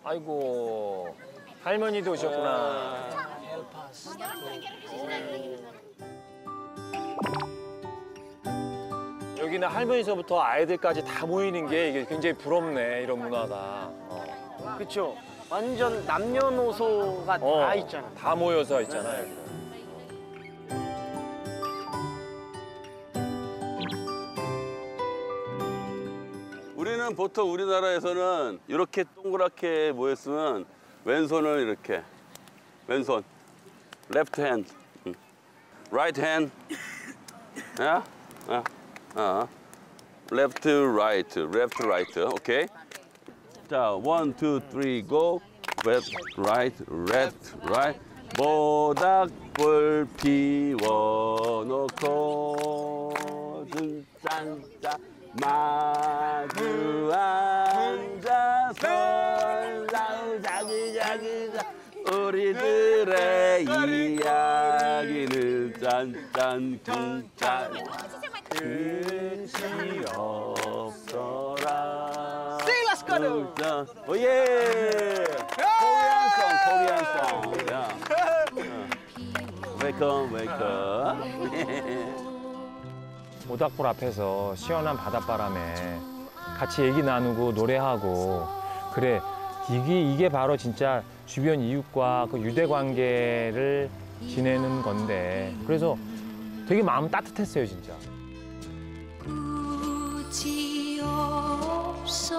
아이고 할머니도 오셨구나. 여기는 할머니서부터 아이들까지 다 모이는 게 이게 굉장히 부럽네, 이런 문화가. 그쵸. 완전 남녀노소가 다 있잖아. 다 모여서 있잖아요. 우리는 보통 우리나라에서는 이렇게 동그랗게 모였으면 왼손을 이렇게 왼손 left hand right hand left right 오케이 자 1, 2, 3 go left right 모닥불 피워놓고 짠짠 마주 앉아서 자기자기자 우리들의 이야기는 짠짠 쿵짠 끝이 없어라. Say let's go. 오예. Korean song. Welcome. 모닥불 앞에서 시원한 바닷바람에 같이 얘기 나누고 노래하고 그래 이게 바로 진짜 주변 이웃과 그 유대 관계를 지내는 건데 그래서 되게 마음 따뜻했어요 진짜. 굳이 없어라